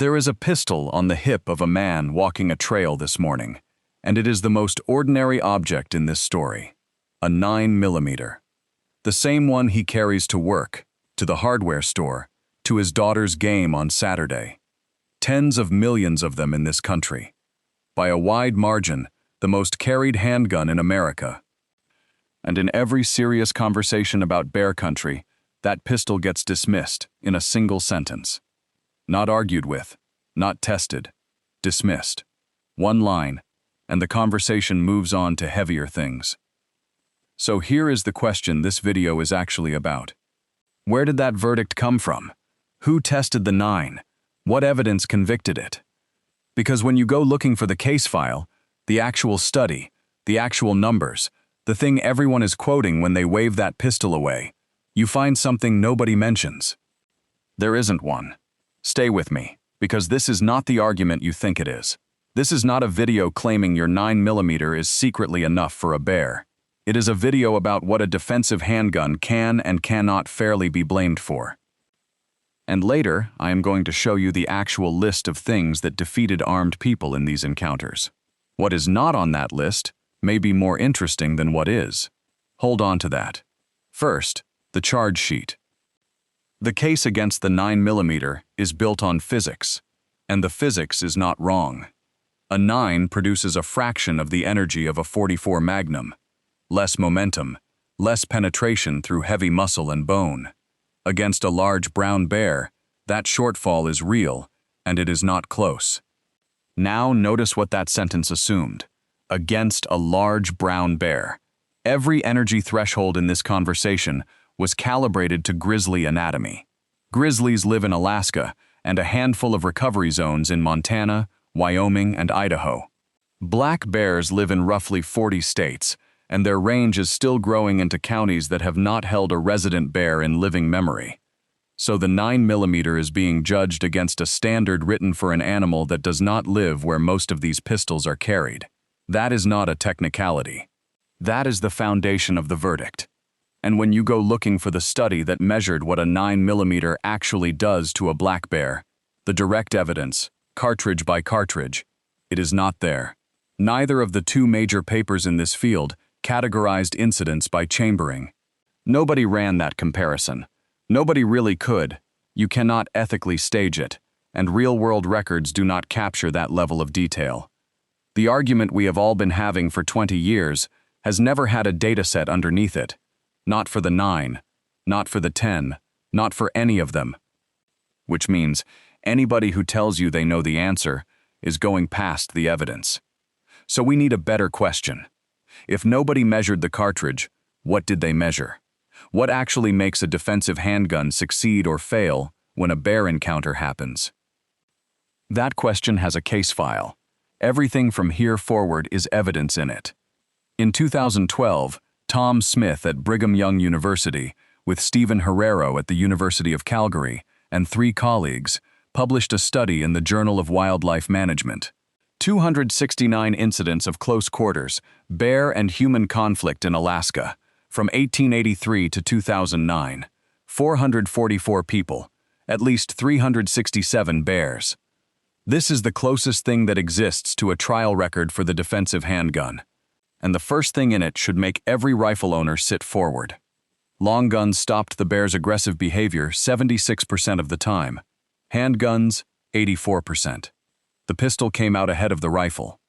There is a pistol on the hip of a man walking a trail this morning, and it is the most ordinary object in this story. A 9mm. The same one he carries to work, to the hardware store, to his daughter's game on Saturday. Tens of millions of them in this country. By a wide margin, the most carried handgun in America. And in every serious conversation about bear country, that pistol gets dismissed in a single sentence. Not argued with, not tested, dismissed. One line, and the conversation moves on to heavier things. So here is the question this video is actually about. Where did that verdict come from? Who tested the 9? What evidence convicted it? Because when you go looking for the case file, the actual study, the actual numbers, the thing everyone is quoting when they wave that pistol away, you find something nobody mentions. There isn't one. Stay with me, because this is not the argument you think it is. This is not a video claiming your 9mm is secretly enough for a bear. It is a video about what a defensive handgun can and cannot fairly be blamed for. And later, I am going to show you the actual list of things that defeated armed people in these encounters. What is not on that list may be more interesting than what is. Hold on to that. First, the charge sheet. The case against the 9mm is built on physics, and the physics is not wrong. A 9 produces a fraction of the energy of a .44 Magnum. Less momentum, less penetration through heavy muscle and bone. Against a large brown bear, that shortfall is real, and it is not close. Now notice what that sentence assumed. Against a large brown bear. Every energy threshold in this conversation was calibrated to grizzly anatomy. Grizzlies live in Alaska and a handful of recovery zones in Montana, Wyoming, and Idaho. Black bears live in roughly 40 states, and their range is still growing into counties that have not held a resident bear in living memory. So the 9mm is being judged against a standard written for an animal that does not live where most of these pistols are carried. That is not a technicality. That is the foundation of the verdict. And when you go looking for the study that measured what a 9mm actually does to a black bear, the direct evidence, cartridge by cartridge, it is not there. Neither of the two major papers in this field categorized incidents by chambering. Nobody ran that comparison. Nobody really could. You cannot ethically stage it, and real-world records do not capture that level of detail. The argument we have all been having for 20 years has never had a dataset underneath it. Not for the 9, not for the 10, not for any of them. Which means anybody who tells you they know the answer is going past the evidence. So we need a better question. If nobody measured the cartridge, what did they measure? What actually makes a defensive handgun succeed or fail when a bear encounter happens? That question has a case file. Everything from here forward is evidence in it. In 2012, Tom Smith at Brigham Young University, with Stephen Herrero at the University of Calgary, and 3 colleagues, published a study in the Journal of Wildlife Management. 269 incidents of close quarters, bear and human conflict in Alaska, from 1883 to 2009. 444 people, at least 367 bears. This is the closest thing that exists to a trial record for the defensive handgun. And the first thing in it should make every rifle owner sit forward. Long guns stopped the bear's aggressive behavior 76% of the time. Handguns, 84%. The pistol came out ahead of the rifle.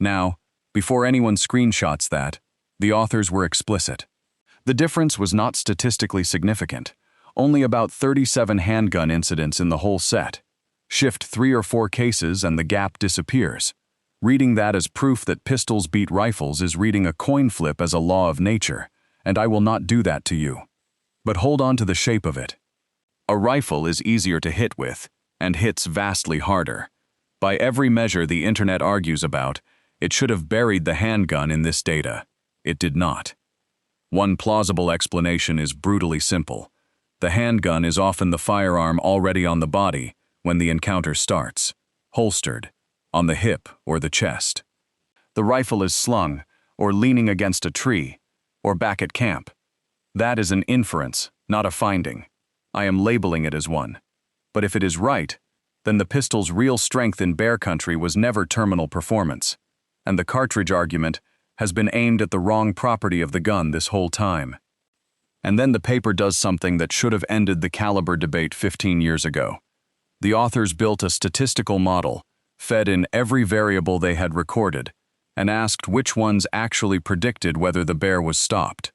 Now, before anyone screenshots that, the authors were explicit. The difference was not statistically significant. Only about 37 handgun incidents in the whole set. Shift 3 or 4 cases and the gap disappears. Reading that as proof that pistols beat rifles is reading a coin flip as a law of nature, and I will not do that to you. But hold on to the shape of it. A rifle is easier to hit with, and hits vastly harder. By every measure the internet argues about, it should have buried the handgun in this data. It did not. One plausible explanation is brutally simple. The handgun is often the firearm already on the body when the encounter starts, holstered, on the hip or the chest. The rifle is slung, or leaning against a tree, or back at camp. That is an inference, not a finding. I am labeling it as one. But if it is right, then the pistol's real strength in bear country was never terminal performance, and the cartridge argument has been aimed at the wrong property of the gun this whole time. And then the paper does something that should have ended the caliber debate 15 years ago. The authors built a statistical model, fed in every variable they had recorded, and asked which ones actually predicted whether the bear was stopped.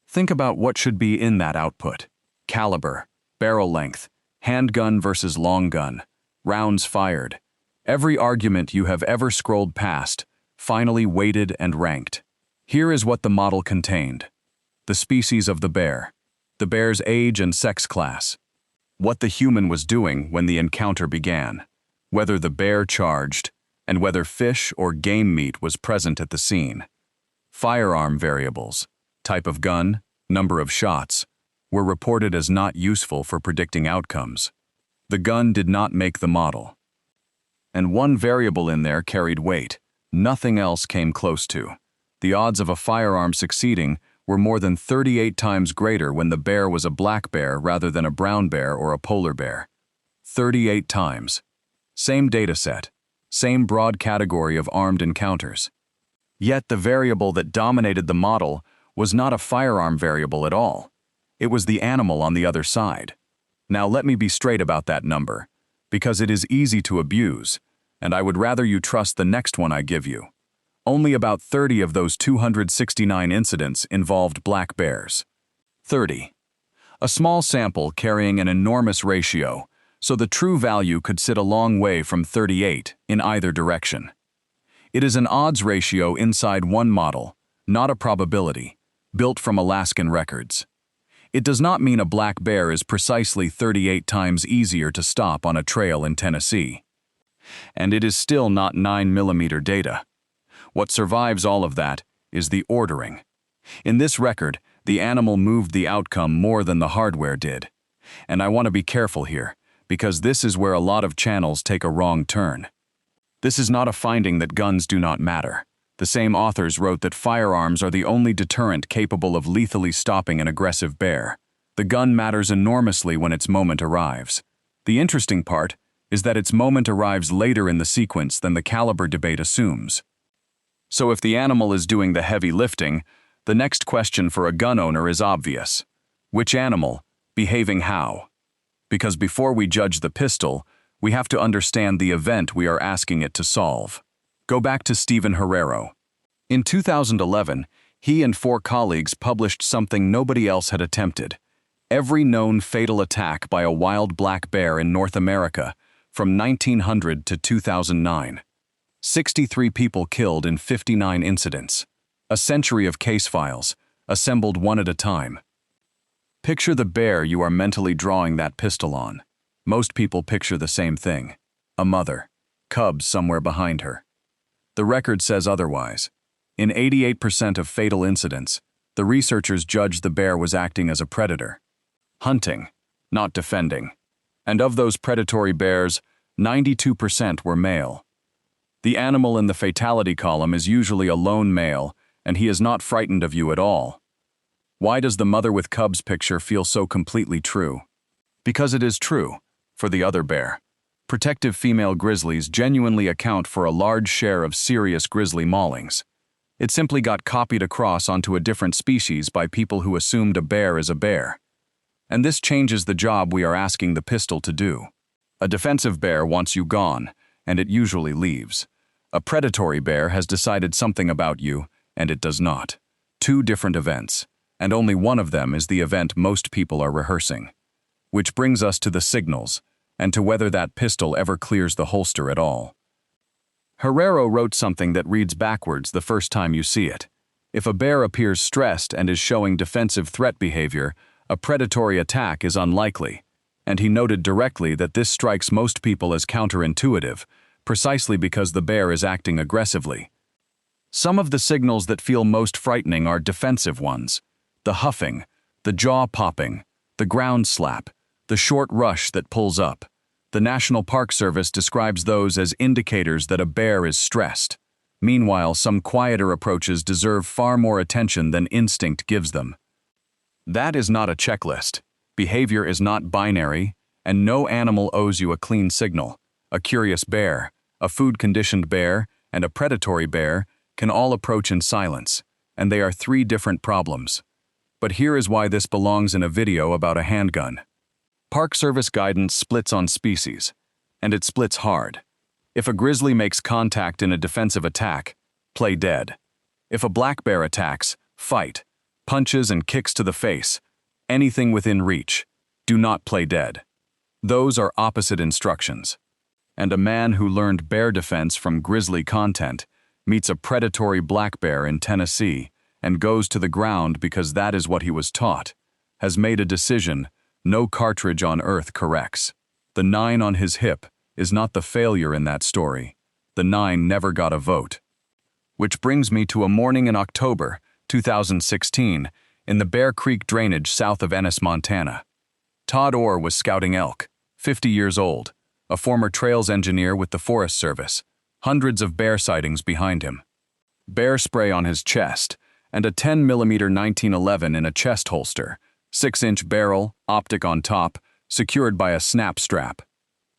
Think about what should be in that output: caliber, barrel length, handgun versus long gun, rounds fired. Every argument you have ever scrolled past, finally weighted and ranked. Here is what the model contained: the species of the bear's age and sex class, what the human was doing when the encounter began, whether the bear charged, and whether fish or game meat was present at the scene. Firearm variables, type of gun, number of shots, were reported as not useful for predicting outcomes. The gun did not make the model. And one variable in there carried weight. Nothing else came close to. The odds of a firearm succeeding were more than 38 times greater when the bear was a black bear rather than a brown bear or a polar bear. 38 times. Same data set, same broad category of armed encounters. Yet the variable that dominated the model was not a firearm variable at all. It was the animal on the other side. Now let me be straight about that number, because it is easy to abuse, and I would rather you trust the next one I give you. Only about 30 of those 269 incidents involved black bears. 30. A small sample carrying an enormous ratio, so the true value could sit a long way from 38 in either direction. It is an odds ratio inside one model, not a probability, built from Alaskan records. It does not mean a black bear is precisely 38 times easier to stop on a trail in Tennessee. And it is still not 9mm data. What survives all of that is the ordering. In this record, the animal moved the outcome more than the hardware did. And I want to be careful here, because this is where a lot of channels take a wrong turn. This is not a finding that guns do not matter. The same authors wrote that firearms are the only deterrent capable of lethally stopping an aggressive bear. The gun matters enormously when its moment arrives. The interesting part is that its moment arrives later in the sequence than the caliber debate assumes. So if the animal is doing the heavy lifting, the next question for a gun owner is obvious. Which animal? Behaving how? Because before we judge the pistol, we have to understand the event we are asking it to solve. Go back to Stephen Herrero. In 2011, he and 4 colleagues published something nobody else had attempted: every known fatal attack by a wild black bear in North America from 1900 to 2009. 63 people killed in 59 incidents. A century of case files, assembled one at a time. Picture the bear you are mentally drawing that pistol on. Most people picture the same thing: a mother, cubs somewhere behind her. The record says otherwise. In 88% of fatal incidents, the researchers judged the bear was acting as a predator. Hunting, not defending. And of those predatory bears, 92% were male. The animal in the fatality column is usually a lone male, and he is not frightened of you at all. Why does the mother with cubs picture feel so completely true? Because it is true, for the other bear. Protective female grizzlies genuinely account for a large share of serious grizzly maulings. It simply got copied across onto a different species by people who assumed a bear is a bear. And this changes the job we are asking the pistol to do. A defensive bear wants you gone, and it usually leaves. A predatory bear has decided something about you, and it does not. 2 different events, and only one of them is the event most people are rehearsing. Which brings us to the signals, and to whether that pistol ever clears the holster at all. Herrero wrote something that reads backwards the first time you see it. If a bear appears stressed and is showing defensive threat behavior, a predatory attack is unlikely, and he noted directly that this strikes most people as counterintuitive, precisely because the bear is acting aggressively. Some of the signals that feel most frightening are defensive ones: the huffing, the jaw popping, the ground slap, the short rush that pulls up. The National Park Service describes those as indicators that a bear is stressed. Meanwhile, some quieter approaches deserve far more attention than instinct gives them. That is not a checklist. Behavior is not binary, And no animal owes you a clean signal. A curious bear, a food-conditioned bear, and a predatory bear can all approach in silence, and they are three different problems. But here is why this belongs in a video about a handgun. Park Service guidance splits on species, and it splits hard. If a grizzly makes contact in a defensive attack, play dead. If a black bear attacks, fight, punches and kicks to the face, anything within reach, do not play dead. Those are opposite instructions. And a man who learned bear defense from grizzly content meets a predatory black bear in Tennessee and goes to the ground because that is what he was taught, has made a decision no cartridge on earth corrects. The 9 on his hip is not the failure in that story. The 9 never got a vote. Which brings me to a morning in October 2016 in the Bear Creek drainage south of Ennis, Montana. Todd Orr was scouting elk, 50 years old, a former trails engineer with the Forest Service, hundreds of bear sightings behind him. Bear spray on his chest, and a 10mm 1911 in a chest holster, 6-inch barrel, optic on top, secured by a snap strap.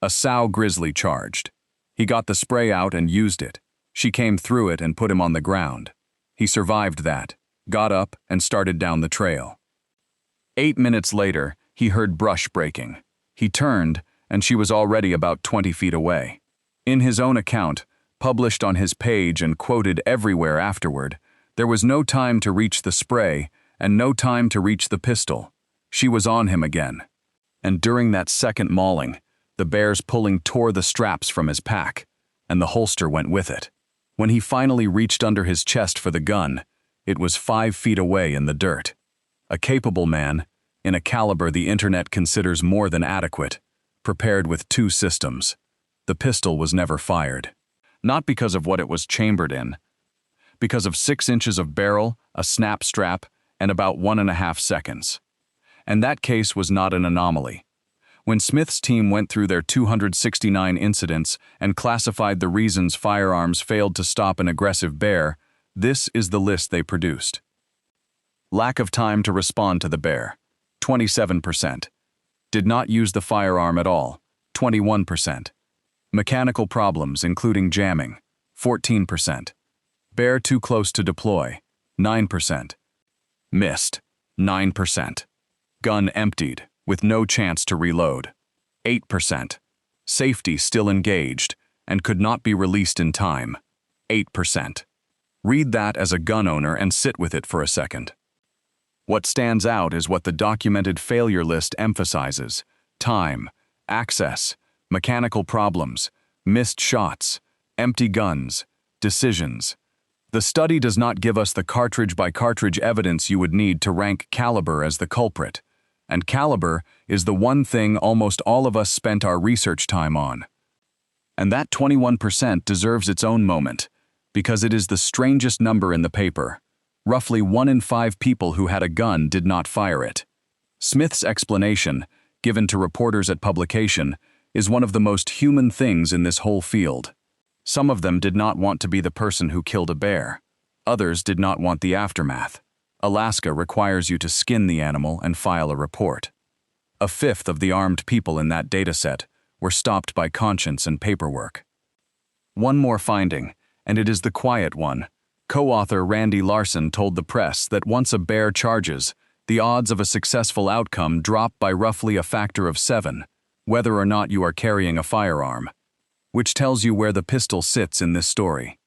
A sow grizzly charged. He got the spray out and used it. She came through it and put him on the ground. He survived that, got up and started down the trail. 8 minutes later, he heard brush breaking. He turned, and she was already about 20 feet away. In his own account, published on his page and quoted everywhere afterward, there was no time to reach the spray and no time to reach the pistol. She was on him again. And during that second mauling, the bear's pulling tore the straps from his pack, and the holster went with it. When he finally reached under his chest for the gun, it was 5 feet away in the dirt. A capable man, in a caliber the internet considers more than adequate, prepared with 2 systems. The pistol was never fired. Not because of what it was chambered in, because of 6 inches of barrel, a snap strap, and about 1.5 seconds. And that case was not an anomaly. When Smith's team went through their 269 incidents and classified the reasons firearms failed to stop an aggressive bear, this is the list they produced. Lack of time to respond to the bear, 27%. Did not use the firearm at all, 21%. Mechanical problems, including jamming, 14%. Bear too close to deploy, 9%. Missed, 9%. Gun emptied, with no chance to reload, 8%. Safety still engaged and could not be released in time, 8%. Read that as a gun owner and sit with it for a second. What stands out is what the documented failure list emphasizes: time, access, mechanical problems, missed shots, empty guns, decisions. The study does not give us the cartridge-by-cartridge evidence you would need to rank caliber as the culprit, and caliber is the one thing almost all of us spent our research time on. And that 21% deserves its own moment, because it is the strangest number in the paper. Roughly 1 in 5 people who had a gun did not fire it. Smith's explanation, given to reporters at publication, is one of the most human things in this whole field. Some of them did not want to be the person who killed a bear. Others did not want the aftermath. Alaska requires you to skin the animal and file a report. 1/5 of the armed people in that dataset were stopped by conscience and paperwork. One more finding, and it is the quiet one. Co-author Randy Larson told the press that once a bear charges, the odds of a successful outcome drop by roughly a factor of 7, whether or not you are carrying a firearm, which tells you where the pistol sits in this story.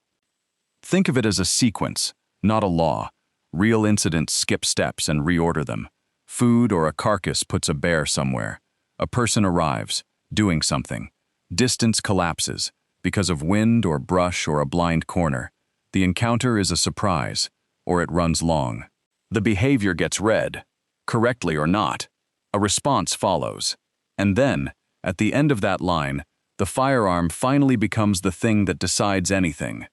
Think of it as a sequence, not a law. Real incidents skip steps and reorder them. Food or a carcass puts a bear somewhere. A person arrives, doing something. Distance collapses, because of wind or brush or a blind corner. The encounter is a surprise, or it runs long. The behavior gets read, correctly or not. A response follows. And then, at the end of that line, the firearm finally becomes the thing that decides anything.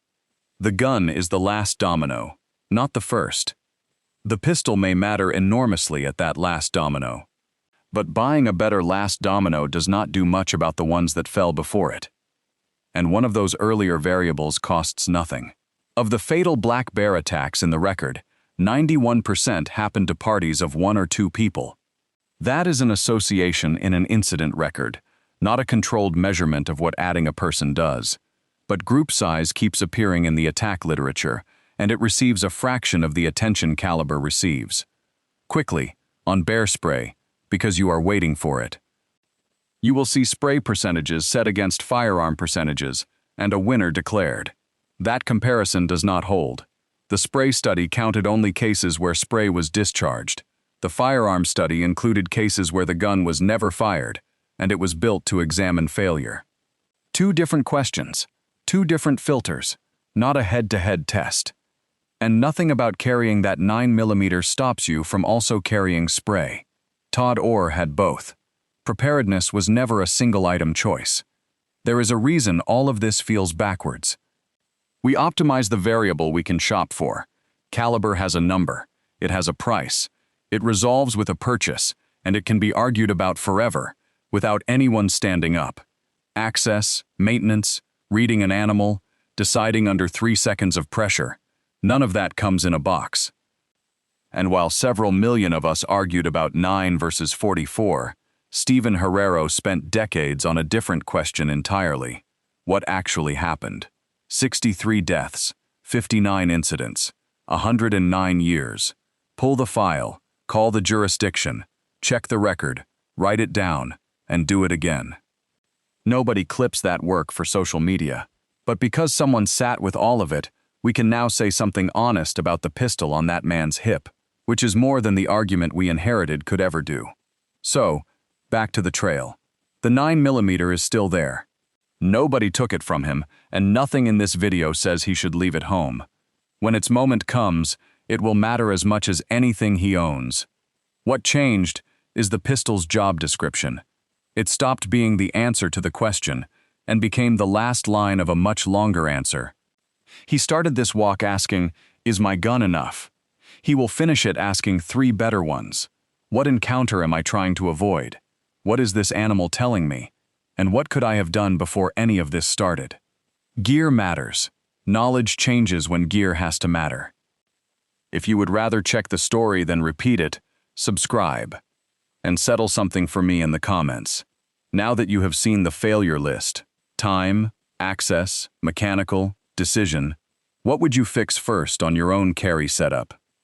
The gun is the last domino, not the first. The pistol may matter enormously at that last domino. But buying a better last domino does not do much about the ones that fell before it. And one of those earlier variables costs nothing. Of the fatal black bear attacks in the record, 91% happened to parties of 1 or 2 people. That is an association in an incident record, not a controlled measurement of what adding a person does. But group size keeps appearing in the attack literature, and it receives a fraction of the attention caliber receives. Quickly, on bear spray, because you are waiting for it. You will see spray percentages set against firearm percentages, and a winner declared. That comparison does not hold. The spray study counted only cases where spray was discharged. The firearm study included cases where the gun was never fired, and it was built to examine failure. Two different questions, two different filters, not a head-to-head test. And nothing about carrying that 9mm stops you from also carrying spray. Todd Orr had both. Preparedness was never a single-item choice. There is a reason all of this feels backwards. We optimize the variable we can shop for. Caliber has a number. It has a price. It resolves with a purchase, and it can be argued about forever, without anyone standing up. Access, maintenance, reading an animal, deciding under 3 seconds of pressure. None of that comes in a box. And while several million of us argued about 9 versus 44, Stephen Herrero spent decades on a different question entirely. What actually happened? 63 deaths, 59 incidents, 109 years. Pull the file, call the jurisdiction, check the record, write it down, and do it again. Nobody clips that work for social media. But because someone sat with all of it, we can now say something honest about the pistol on that man's hip, which is more than the argument we inherited could ever do. So, back to the trail. The 9mm is still there. Nobody took it from him, and nothing in this video says he should leave it home. When its moment comes, it will matter as much as anything he owns. What changed is the pistol's job description. It stopped being the answer to the question and became the last line of a much longer answer. He started this walk asking, "Is my gun enough?" He will finish it asking 3 better ones. What encounter am I trying to avoid? What is this animal telling me? And what could I have done before any of this started? Gear matters. Knowledge changes when gear has to matter. If you would rather check the story than repeat it, subscribe. And settle something for me in the comments. Now that you have seen the failure list, time, access, mechanical, decision, what would you fix first on your own carry setup?